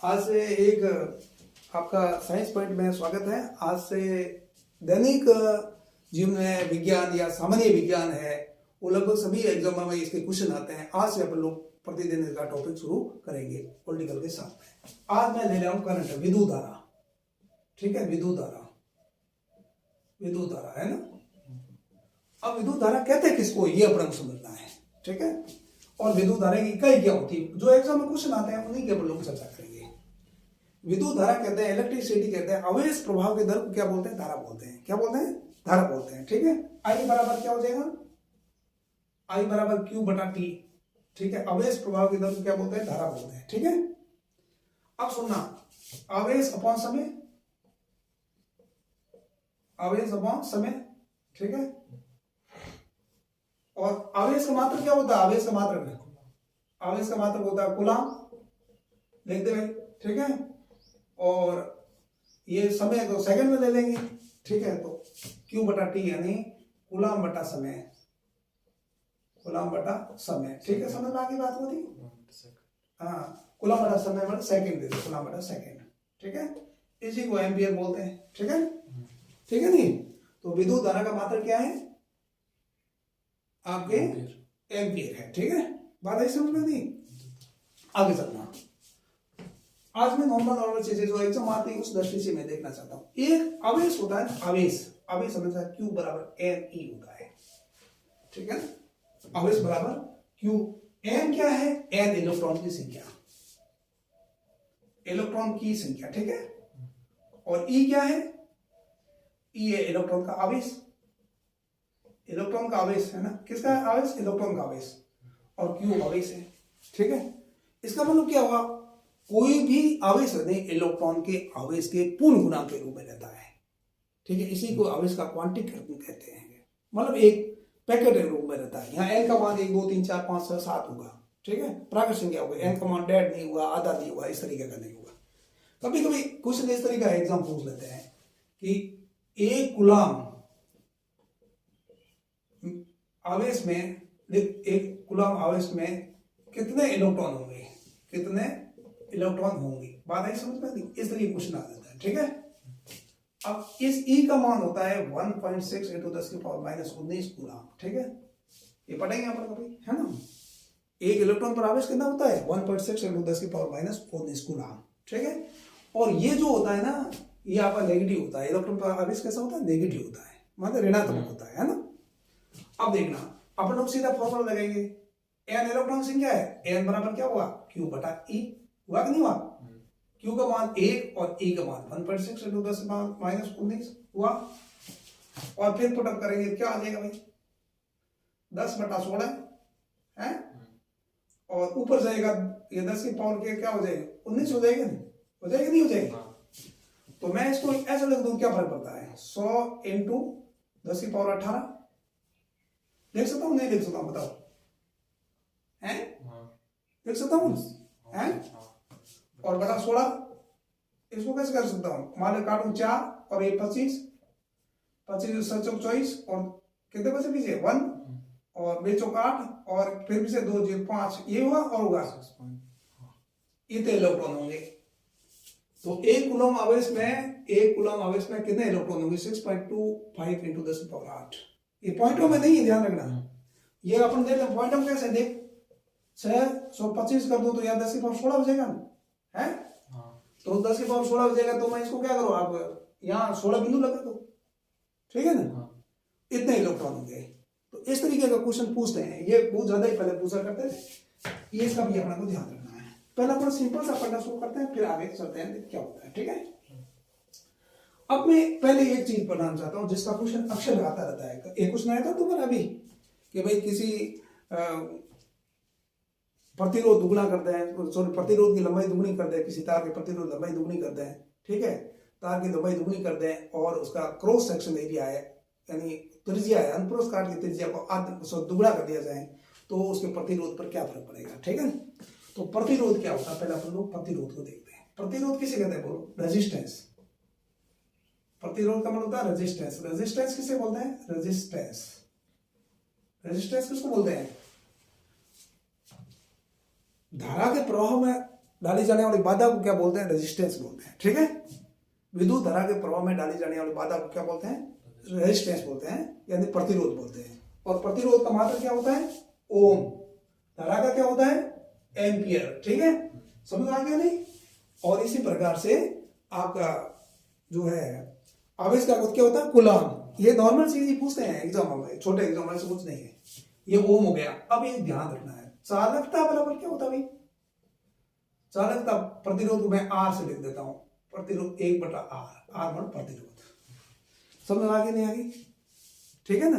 आज से एक आपका साइंस पॉइंट में स्वागत है। आज से दैनिक जीवन में विज्ञान या सामान्य विज्ञान है वो लगभग सभी एग्जाम में इसके क्वेश्चन आते हैं। आज से अपन लोग प्रतिदिन इसका टॉपिक शुरू करेंगे पॉलिटिकल के साथ में। आज मैं ले रहा हूँ करंट विद्युत धारा। ठीक है, विद्युत धारा है ना। अब विद्युत धारा कहते हैं किसको, ये अपने को समझना है। ठीक है, और विद्युत धारा की इकाई क्या होती है, जो एग्जाम में क्वेश्चन आते हैं उन्हीं के अपन लोग चर्चा करेंगे। विद्युत धारा कहते हैं, इलेक्ट्रिसिटी कहते हैं, आवेश प्रभाव के दर को क्या बोलते हैं, धारा बोलते हैं। क्या बोलते हैं, धारा बोलते हैं। ठीक है, आई बराबर क्या हो जाएगा, आई बराबर क्यू बटा टी। ठीक है, आवेश प्रभाव के दर को क्या बोलते हैं, धारा बोलते हैं। ठीक है, अब सुनना, आवेश अपॉन समय, आवेश अपॉन समय। ठीक है, और आवेश का मात्रक क्या होता है, आवेश का मात्रक होता है कूलाम, लिख दे भाई। ठीक है, और ये समय को सेकंड में ले लेंगे। ठीक है, तो Q बटा टी यानी कूलाम बटा समय, ठीक है, समझ में आ गई बात होती। हाँ, कूलाम बटा समय बटा सेकंड दे दो, कूलाम बटा सेकंड। ठीक है, इसी को एम्पियर बोलते हैं। ठीक है नहीं। तो विद्युत धारा का मात्रक क्या है आपके, एम्पियर है। ठीक है, बात ऐसी समझ में नहीं। आगे चलना, आज मैं नॉर्मल चीजें जो एग्जाम आती है उस दृष्टि से मैं देखना चाहता हूं। एक आवेश होता है, आवेश समझा, Q बराबर NE होता है। ठीक है, आवेश बराबर Q। N क्या है, N इलेक्ट्रॉन की संख्या, ठीक है, और E क्या है, E है इलेक्ट्रॉन का आवेश है ना। किसका आवेश, इलेक्ट्रॉन का आवेश, और Q आवेश है। ठीक है, इसका मतलब क्या होगा, कोई भी आवेश नहीं इलेक्ट्रॉन के आवेश के पूर्ण गुणांक के रूप में रहता है। ठीक है, इसी को आवेश का क्वांटिक कहते हैं। मतलब एक पैकेट के रूप में रहता है। यहाँ n का मान 1 2 3 4 5 6 7 होगा। ठीक है, प्राकृत संख्या होगा। n का मान डेढ़ नहीं हुआ, आधा नहीं हुआ, इस तरीके का नहीं होगा। कभी कभी क्वेश्चन इस तरीके का एग्जाम पूछ लेते हैं कि एक कूलाम आवेश में कितने इलेक्ट्रॉन होंगे, बात आई समझ में नहीं। इस तरीके क्वेश्चन आ जाता है। ठीक है, अब इस E का मान होता है 1.6 × 10⁻⁻19 कूलाम। ठीक है, ये पढ़ेंगे यहाँ पर कभी, है ना। एक इलेक्ट्रॉन पर आवेश कितना होता है, 1.6 × 10⁻⁻19 कूलाम। ठीक है, और ये जो होता है ना, ये आपका नेगेटिव होता है। इलेक्ट्रॉन पर आवेश कैसा होता है, नेगेटिव होता है, मतलब ऋणात्मक होता है ना। अब देखना, अपन लोग सीधा फॉर्मूला लगाएंगे। n इलेक्ट्रॉन संख्या है, n बराबर क्या हुआ, Q बटा E। हुआ कि नहीं हुआ, Q का मान 1 और E का मान 1.6 × 10⁻⁻19 हुआ। और फिर पुटअप करेंगे, क्या आ जाएगा भाई, 10/16 है, और ऊपर जाएगा ये 10 की पावर के क्या हो जाएगा, 19 हो जाएगा, नहीं हो जाएगी। तो मैं इसको ऐसा लिख दूं, क्या फर्क पड़ता है, 100 × 10 की पावर 18 लिख सकता हूं, नहीं लिख सकता हूं, बताओ, हैं लिख सकता हूं, हैं, और बटा 16 इसको कैसे कर सकता हूं, मान लो काटू 4 और ये 25 24 और कितने बचे पीछे 1 और बेचो 8 और फिर पीछे 2 0 5, ये हुआ और होगा इतने इलेक्ट्रॉन होंगे। तो एक कूलम आवेश में कितने इलेक्ट्रॉन होंगे, 6.25 × 10⁸। ये पॉइंटों में नहीं है, ध्यान रखना। ये अपन देख लें पॉइंटों में कैसे, देख 625 कर दो तो यहाँ 10 की पावर 16 हो जाएगा है। तो 10 की पावर 16 हो जाएगा, तो मैं इसको क्या करूँ, आप यहाँ 16 बिंदु लगा दो। ठीक है ना, इतने इलेक्ट्रॉन होंगे। तो इस तरीके का क्वेश्चन पूछते हैं, ये बहुत ज्यादा ही पहले पूछा करते थे। ये इसका भी अपना को ध्यान रखना है। पहले अपन सिंपल सा पढ़ना शुरू करते हैं, फिर आगे चलते हैं क्या होता है। ठीक है, अब मैं पहले एक चीज पढ़ना चाहता हूं जिसका क्वेश्चन अक्सर आता रहता है। एक क्वेश्चन आया था तुम्हारा अभी कि भाई किसी प्रतिरोध दुगना करते हैं, सॉरी प्रतिरोध की लंबाई दुगनी कर दे, किसी तार की प्रतिरोध लंबाई दुगनी कर दें। ठीक है, तार की लंबाई दुगनी कर दें और उसका क्रॉस सेक्शन एरिया है, यानी त्रिज्या है, अनुप्रस्थ काट की त्रिज्या को दुगना कर दिया जाए तो उसके प्रतिरोध पर क्या फर्क पड़ेगा। ठीक है, तो प्रतिरोध क्या होता है, पहले अपन लोग प्रतिरोध को देखते हैं। प्रतिरोध किसे कहते हैं, बोलो, रेजिस्टेंस। प्रतिरोध का मतलब होता है रेजिस्टेंस। रेजिस्टेंस किसे बोलते हैं, रेजिस्टेंस किसको बोलते हैं, धारा के प्रवाह में डाली जाने वाली बाधा को क्या बोलते हैं? रेजिस्टेंस बोलते हैं। ठीक है, विद्युत धारा के प्रवाह में डाली जाने वाली बाधा को क्या बोलते हैं? रेजिस्टेंस बोलते हैं, यानी प्रतिरोध बोलते हैं। और प्रतिरोध का मात्रा क्या होता है? ओम। धारा का क्या होता है? एम्पियर। ठीक है, समझ आ गया नहीं? और इसी प्रकार से आपका जो है आवेश का क्या होता है? कूलम्ब। ये नॉर्मल चीज ही पूछते हैं एग्जाम में, छोटे एग्जाम में से कुछ नहीं है। ये ओम हो गया। अब ये ध्यान रखना है, चालकता बराबर क्या होता है भाई? चालकता प्रतिरोध को मैं आर से लिख देता हूं, प्रतिरोध 1/R, आर मान प्रतिरोध। समझ आ गई नहीं आ गई? ठीक है ना?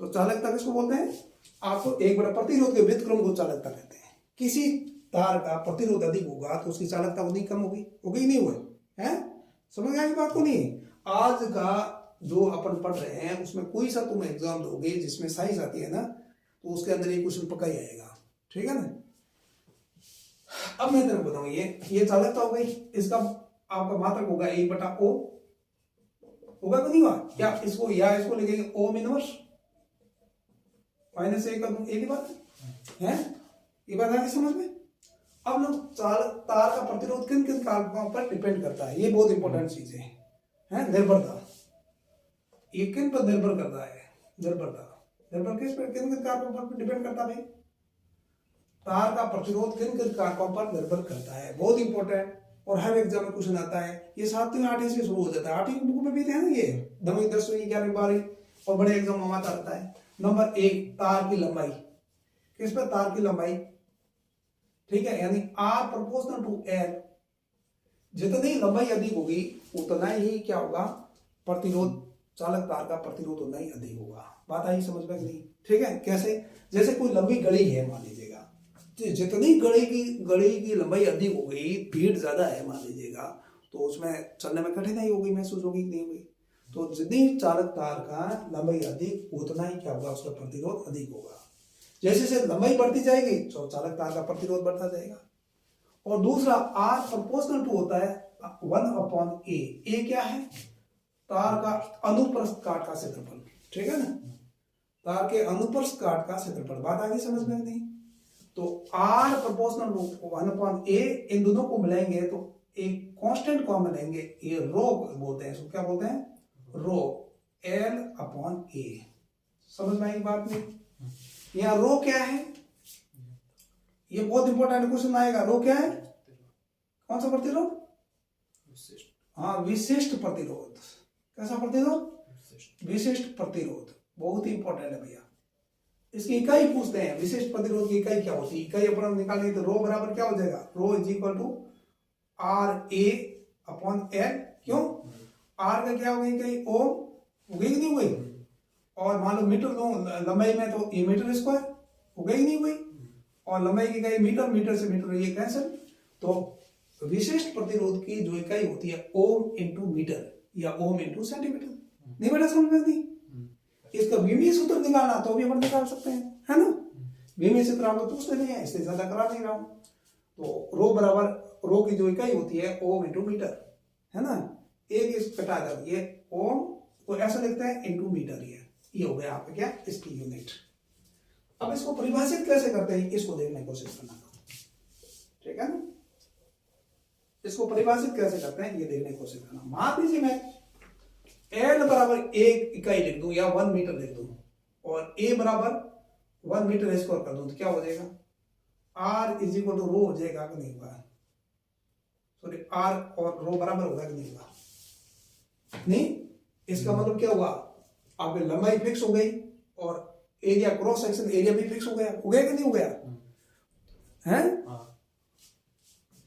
तो चालकता किसको बोलते हैं? आपको 1/, प्रतिरोध के व्युत्क्रम को चालकता कहते हैं। किसी तार का प्रतिरोध अधिक होगा तो उसकी चालकता उतनी कम होगी, होगी नहीं हुआ है? समझ आई बात को नहीं? आज का जो अपन पढ़ रहे हैं उसमें कोई सा तुम एग्जाम दोगे जिसमें साइंस आती है ना, तो उसके अंदर ये क्वेश्चन पक्का ही आएगा। ठीक है ना? अब मैं तेरे को बताऊं, ये चालकता हो गई, इसका आपका मात्रक होगा 1/O, होगा तो नहीं हुआ? या इसको लिखेंगे ओम इनवर्स -1 कर दूं, एक ही बात है? ये बात आ गई समझ में? अब लोग तार का प्रतिरोध किन किन कारकों पर डिपेंड करता है, ये बहुत इंपॉर्टेंट चीज है निर्भरता। ये किन पर निर्भर करता है? निर्भर किस पर, किन किन कारकों पर डिपेंड करता है भाई? तार का प्रतिरोध किन किन कारकों पर निर्भर करता है, बहुत इंपॉर्टेंट। और हर एग्जाम में क्वेश्चन आता है, ये 7वीं 8वीं से शुरू हो जाता है। 8वीं की बुक में भी है ना ये, 9वीं 10वीं 11वीं 12वीं और बड़े एग्जाम में आता रहता है। नंबर 1, तार की लंबाई। किस पर? तार की लंबाई। ठीक है, यानी R प्रोपोर्शनल टू L, जितनी लंबाई अधिक होगी उतना ही क्या होगा? प्रतिरोध, चालक तार का प्रतिरोध उतना ही अधिक होगा। बात आई समझ में नहीं? ठीक है, कैसे? जैसे कोई लंबी गड़ी है मान लीजिएगा, तो जितनी गड़ी की लंबाई अधिक हो गई, भीड़ ज्यादा है मान लीजिएगा, तो उसमें चलने में कठिनाई होगी, महसूस होगी कि नहीं होगी? तो जितनी चालक तार का लंबाई अधिक उतना ही क्या होगा? उसका प्रतिरोध अधिक होगा। जैसे जैसे लंबाई बढ़ती जाएगी तो चालक तार का प्रतिरोध बढ़ता जाएगा। और दूसरा R प्रोपोर्शनल टू होता है 1/A। ए क्या है? तार का अनुप्रस्थ काट का क्षेत्रफल। ठीक है ना? तार के अनुप्रस्थ काट का क्षेत्रफल। बात आगे समझ में नहीं? तो R प्रोपोर्शनल टू 1/A, इन दोनों को मिलाएंगे तो एक कांस्टेंट कॉमन लेंगे, ये रो बोलते हैं, इसको क्या बोलते हैं? रो, L/A। समझ में आई बात नहीं? यहाँ रो क्या है? ये बहुत इंपॉर्टेंट क्वेश्चन आएगा। रो क्या है? कौन सा प्रतिरोध? हाँ, विशिष्ट प्रतिरोध। कैसा प्रतिरोध? विशिष्ट प्रतिरोध, बहुत ही इंपॉर्टेंट है भैया। इसकी इकाई पूछते हैं, विशिष्ट प्रतिरोध की इकाई क्या होती है? इकाई अपन निकालेंगे तो रो बराबर क्या हो जाएगा? रो इज इक्वल टू RA/L। क्यों? R का क्या हो गई इकाई? ओम हो गई कि नहीं हुई? और मान लो मीटर लो लंबाई में, तो ये मीटर स्क्वायर हो गई नहीं हुई? और लंबाई की इकाई मीटर, मीटर से मीटर ये कैंसिल। तो विशिष्ट प्रतिरोध की जो इकाई होती है ओम इंटू मीटर या ओम इंटू सेंटीमीटर। नहीं बेटा समझ में नहीं? इसका विमीय सूत्र निकालना तो भी अपन निकाल सकते हैं, है ना? विमीय सूत्र आप लोग पूछते नहीं है, इसलिए ज्यादा करा नहीं रहा हूं। तो रो बराबर, रो की जो इकाई होती है ओम इंटू मीटर, है ना? एक इस कटा कर ये ओम को ऐसा लिखते हैं इंटू मीटर। ये हो गया आपका क्या? इसकी यूनिट। अब इसको परिभाषित कैसे करते हैं इसको देखने की कोशिश करना। ठीक है ना? इसको परिभाषित कैसे करते हैं ये देखने की कोशिश करना। मान लीजिए मैं L बराबर 1 इकाई लिख दूं या 1 मीटर लिख दूं और A बराबर 1 मीटर स्क्वायर कर दूं तो क्या हो जाएगा? R इज इक्वल टू रो हो जाएगा कि नहीं होगा? सॉरी, R और रो बराबर होगा कि नहीं होगा? नहीं, इसका मतलब क्या हुआ? आपकी लंबाई फिक्स हो गई और एरिया, क्रॉस सेक्शन एरिया भी फिक्स हो गया। हो गया कि नहीं हो गया? है?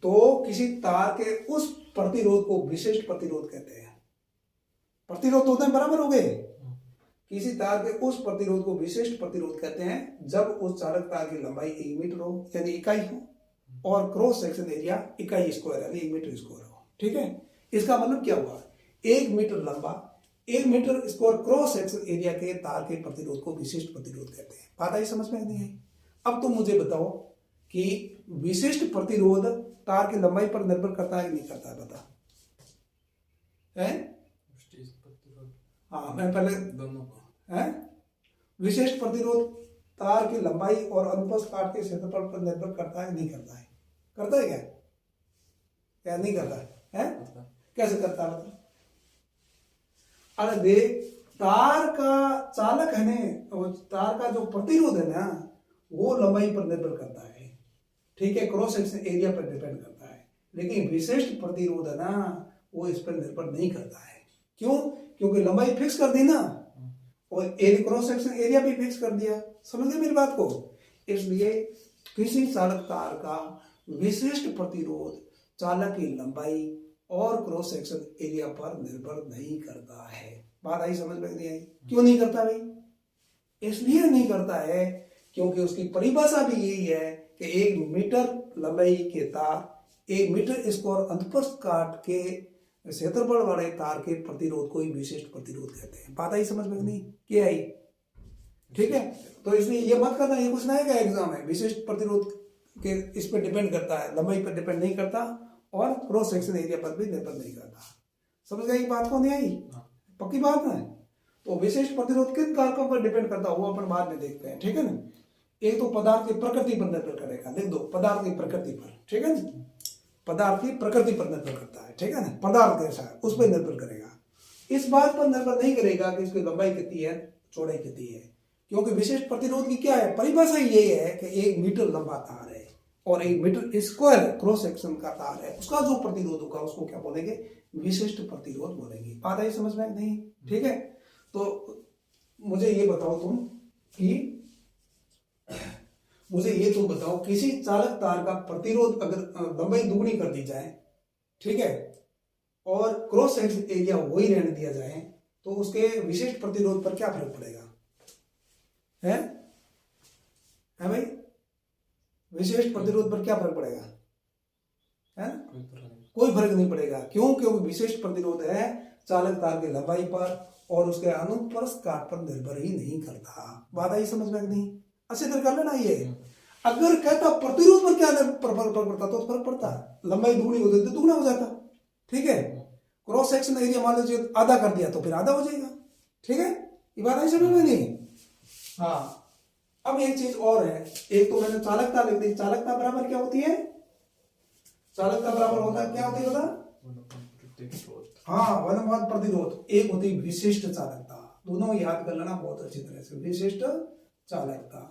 तो किसी तार के उस प्रतिरोध को विशिष्ट प्रतिरोध कहते हैं। प्रतिरोध होते हैं बराबर हो गए। किसी तार के उस प्रतिरोध को विशिष्ट प्रतिरोध कहते हैं जब उस चालक तार की लंबाई 1 मीटर हो यानी इकाई हो और क्रॉस सेक्शन एरिया इकाई स्क्वायर यानी 1 मीटर स्क्वायर हो। ठीक है? इसका मतलब क्या हुआ? 1 मीटर लंबा 1 meter square cross section area के तार के प्रतिरोध को विशिष्ट प्रतिरोध कहते हैं। बात आई समझ में नहीं आई? अब तुम मुझे बताओ कि विशिष्ट प्रतिरोध तार की लंबाई पर निर्भर करता है कि नहीं करता है? बता है? हाँ, मैं पहले दोनों को है। विशिष्ट प्रतिरोध तार की लंबाई और अनुप्रस्थ काट के क्षेत्रफल पर निर्भर करता है नहीं करता है? करता है क्या? या नहीं करता है? कैसे करता है? अरे देख, तार का चालक है ना, तार का जो प्रतिरोध है ना वो लंबाई पर निर्भर करता है, ठीक है, क्रॉस सेक्शन एरिया पर डिपेंड करता है, लेकिन विशिष्ट प्रतिरोध है ना वो इस पर निर्भर नहीं करता है। क्यों? क्योंकि लंबाई फिक्स कर दी ना और क्रॉस सेक्शन एरिया भी फिक्स कर दिया। समझ गए मेरी बात को? इसलिए किसी चालक तार का विशिष्ट प्रतिरोध चालक की लंबाई और क्रॉस सेक्शन एरिया पर निर्भर नहीं करता है। बात आई समझ में नहीं आई? क्यों नहीं करता भाई? इसलिए नहीं करता है क्योंकि उसकी परिभाषा भी यही है कि 1 मीटर लंबाई के तार 1 मीटर स्क्वायर अंतःप्रस्थ काट के क्षेत्रफल वाले तार के प्रतिरोध को ही विशिष्ट प्रतिरोध कहते हैं। बात आई समझ में नहीं? क्या आई? ठीक है, तो इसलिए ये मत करना ये कुछ नहीं का एग्जाम है, विशिष्ट प्रतिरोध के इस पर डिपेंड करता है, लंबाई पर डिपेंड नहीं करता और क्रॉस सेक्शन एरिया पर भी निर्भर नहीं करता। समझ गए बात को? नहीं आई? पक्की बात है। तो विशिष्ट प्रतिरोध किन कारकों पर डिपेंड करता है वो अपन बाद में देखते हैं, ठीक है ना। एक तो पदार्थ की प्रकृति पर निर्भर करेगा, लिख दो, पदार्थ की प्रकृति पर, ठीक है ना, पदार्थ की प्रकृति पर निर्भर करता है, ठीक है ना, पदार्थ कैसा है उस पर निर्भर करेगा। इस बात पर निर्भर नहीं करेगा कि इसकी लंबाई कितनी है, चौड़ाई कितनी है, क्योंकि विशिष्ट प्रतिरोध की क्या है परिभाषा, ये है कि 1 मीटर लंबा तार है और 1 मीटर स्क्वायर क्रॉस सेक्शन का तार है, उसका जो प्रतिरोध होगा उसको क्या बोलेंगे? विशिष्ट प्रतिरोध बोलेंगे। बात आई समझ में नहीं? ठीक है, तो मुझे ये बताओ तुम कि मुझे ये तो बताओ किसी चालक तार का प्रतिरोध अगर लंबाई दुगनी कर दी जाए, ठीक है, और क्रॉस सेक्शन एरिया वही रहने दिया जाए तो उसके विशिष्ट प्रतिरोध पर क्या फर्क पड़ेगा? है भाई? विशिष्ट प्रतिरोध पर क्या फर्क पड़ेगा? है कोई फर्क नहीं पड़ेगा। क्यों? क्योंकि विशिष्ट प्रतिरोध है चालक तार की लंबाई पर और उसके अनुप्रस्थ काट पर निर्भर ही नहीं करता। बात आई समझ में नहीं? अच्छी तरह कर लेना। ये अगर कहता प्रतिरोध पर क्या फर्क पड़ता तो फर्क पड़ता, लंबाई दुगनी हो जाती तो दुगना हो जाता, ठीक है, क्रॉस सेक्शन एरिया मान लीजिए आधा कर दिया तो फिर आधा हो जाएगा, ठीक है, ये बात आई समझ में नहीं? हाँ, अब एक चीज और है, एक तो मैंने चालकता लिख दी, चालकता बराबर क्या होती है? चालकता बराबर होता है क्या होती है बता? हाँ, वनवाद प्रतिरोध। एक होती है विशिष्ट चालकता, दोनों याद कर लेना बहुत अच्छी तरह से, विशिष्ट चालकता।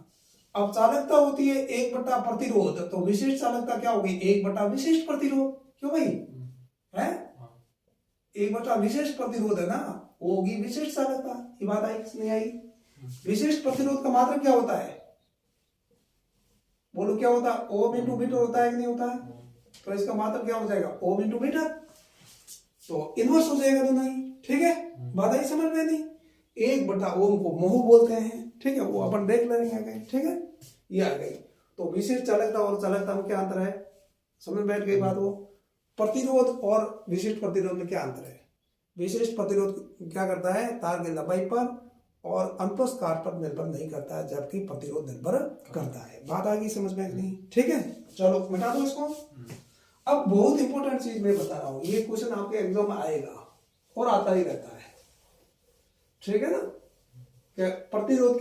अब चालकता होती है 1 बटा प्रतिरोध, तो विशिष्ट चालकता क्या होगी? 1 बटा विशिष्ट प्रतिरोध। क्यों भाई? है 1 बटा विशिष्ट प्रतिरोध है ना, वो होगी विशिष्ट चालकता। ये बात आई नहीं आई? विशिष्ट प्रतिरोध का मात्रक क्या होता है? बोलो क्या होता है? ओम इंटू मीटर होता है कि नहीं होता है? तो इसका मात्रक क्या हो जाएगा? ओम इंटू मीटर, तो इनवर्स हो जाएगा दोनों ही, ठीक है। बात आई समझ में नहीं? 1 बटा ओम को मोह बोलते हैं, ठीक है, वो अपन देख लेंगे आगे, ठीक है, ये आ गई। तो विशिष्ट चालकता और चालकता में क्या अंतर है? समझ बैठ गई बात? वो प्रतिरोध और विशिष्ट प्रतिरोध में क्या अंतर है? विशिष्ट प्रतिरोध क्या करता है? तार की लंबाई पर और अनुप्रस्थ काट पर निर्भर नहीं करता है, जबकि प्रतिरोध निर्भर करता है। बात आ गई समझ में नहीं? ठीक है, चलो मिटा दो इसको। अब बहुत इंपॉर्टेंट चीज मैं बता रहा हूं, ये क्वेश्चन आपके एग्जाम में आएगा और आता ही रहता है, ठीक है ना, क्या प्रतिरोध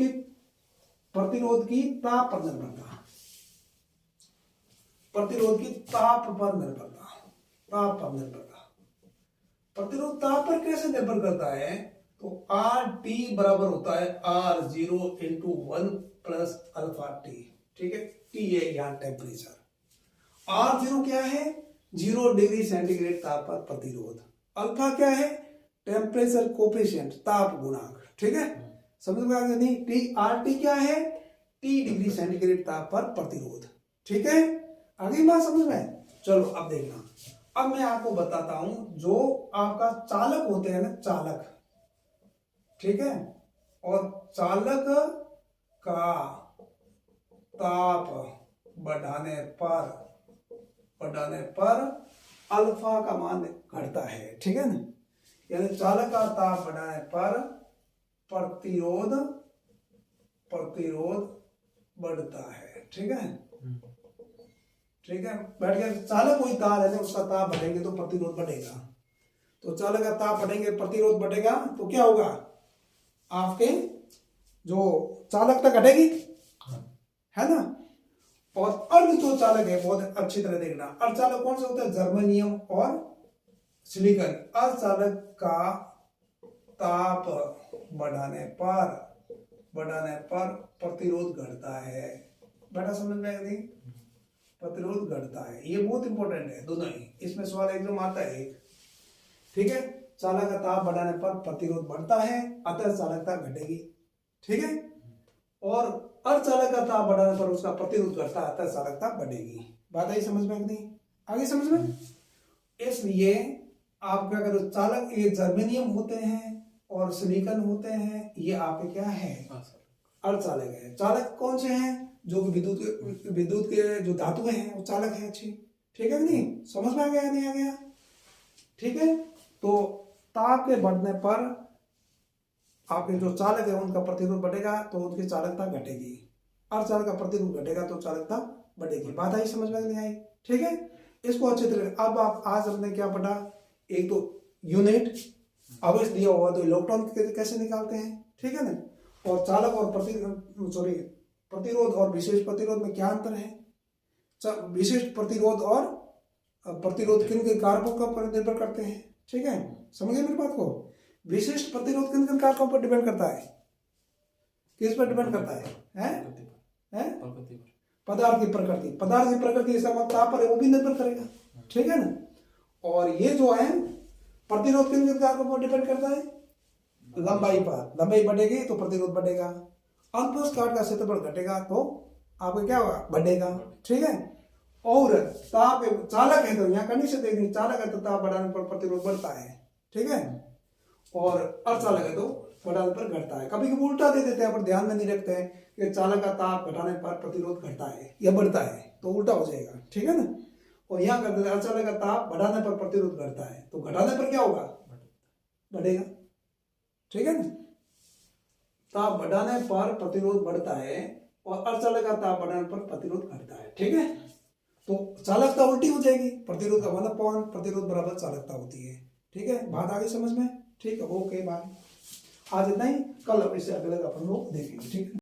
की ताप पर निर्भरता, प्रतिरोध की ताप पर निर्भरता, ताप पर निर्भरता। प्रतिरोध ताप पर कैसे निर्भर करता है? तो आर टी बराबर होता है R0 into 1 plus alpha T, ठीक है, टी है यहाँ टेम्परेचर। R0 क्या है? 0 डिग्री सेंटीग्रेड ताप पर प्रतिरोध। अल्फा क्या है? टेम्परेचर कोफिशिएंट, ताप गुणांक, ठीक है, समझ में आ गया नहीं? टी, आर टी क्या है? T डिग्री सेंटीग्रेड ताप पर प्रतिरोध, ठीक है, आगे बात समझ में? चलो अब देखना, अब मैं आपको बताता हूं जो आपका चालक होते हैं ना, चालक, ठीक है, और चालक का ताप बढ़ाने पर अल्फा का मान घटता है, ठीक है ना, यानी चालक का ताप बढ़ाने पर प्रतिरोध बढ़ता है, ठीक है, ठीक है, बैठ गया। चालक कोई तार है ना, उसका ताप बढ़ेंगे तो प्रतिरोध बढ़ेगा, तो चालक का ताप बढ़ेंगे प्रतिरोध बढ़ेगा, तो क्या होगा? आपके जो चालकता घटेगी, है ना, और अर्ध जो चालक है बहुत अच्छी तरह देखना, अर्धचालक कौन सा होता है? जर्मेनियम और सिलिकॉन। अर्धचालक का ताप बढ़ाने पर प्रतिरोध घटता है। बेटा समझ में आया नहीं? प्रतिरोध घटता है, ये बहुत इंपॉर्टेंट है दोनों ही। इसमें सवाल एकदम आता है एक, ठीक है। चालक का ताप बढ़ाने पर प्रतिरोध बढ़ता है, अतः चालकता घटेगी, ठीक है। और अर्धचालक का ताप बढ़ाने पर उसका प्रतिरोध घटता है, अतः चालकता बढ़ेगी। बात आई समझ में नहीं? आगे समझ में? इसलिए आप क्या करो, चालक ये जर्मेनियम होते हैं और सिलिकॉन होते हैं, ये आपके क्या है? अर्धचालक है। चालक कौन से हैं? जो विद्युत के जो धातुएं हैं वो चालक है। अच्छी, ठीक है कि नहीं? समझ में आ गया नहीं आ गया? ठीक है। तो ताप के बढ़ने पर आपके जो चालक है उनका प्रतिरोध बढ़ेगा तो उनकी चालकता घटेगी। अर्धचालक का प्रतिरोध घटेगा तो चालकता बढ़ेगी। बात आई समझ में नहीं आई? ठीक है। इसको अच्छे तरह अब आप आज हमने क्या पढ़ा? एक तो यूनिट आवेश दिया हुआ तो इलेक्ट्रॉन कैसे निकालते हैं, ठीक है ना। और चालक और प्रतिरोध और विशेष प्रतिरोध में क्या अंतर है? विशेष प्रतिरोध और प्रतिरोध किन किन कारकों पर निर्भर करते हैं, ठीक है। समझिए मेरी बात को। विशिष्ट प्रतिरोध किन किन कारकों पर डिपेंड करता है? किस पर डिपेंड करता है? पदार्थ की प्रकृति इसका मतलब ताप पर वो भी निर्भर करेगा, ठीक है ना। और ये जो है प्रतिरोध किन किन कारकों पर डिपेंड करता है? लंबाई पर। लंबाई बढ़ेगी तो प्रतिरोध बढ़ेगा। अंतःकोश काट का क्षेत्रफल घटेगा तो आपको क्या होगा? बढ़ेगा, ठीक है। और ताप चालक है तो यहाँ कंडीशन देखनी, चालक है तो ताप बढ़ाने पर प्रतिरोध बढ़ता है, ठीक है। और अर्धचालक है तो बढ़ाने पर घटता है। कभी कभी उल्टा दे देते हैं पर ध्यान में नहीं रखते हैं कि चालक का ताप घटाने पर प्रतिरोध घटता है या बढ़ता है, तो उल्टा हो जाएगा, ठीक है ना। और यहाँ करते हैं अर्धचालक का ताप बढ़ाने पर प्रतिरोध घटता है तो घटाने पर क्या होगा? बढ़ेगा, ठीक है ना। ताप बढ़ाने पर प्रतिरोध बढ़ता है और अर्धचालक का ताप बढ़ाने पर प्रतिरोध घटता है, ठीक है। तो चालकता उल्टी हो जाएगी, प्रतिरोध का 1 प्रतिरोध बराबर चालकता होती है, ठीक है। बात आगे समझ में? ठीक है, ओके बाय। आज इतना ही, कल इससे अगले अपन लोग देखेंगे, ठीक है।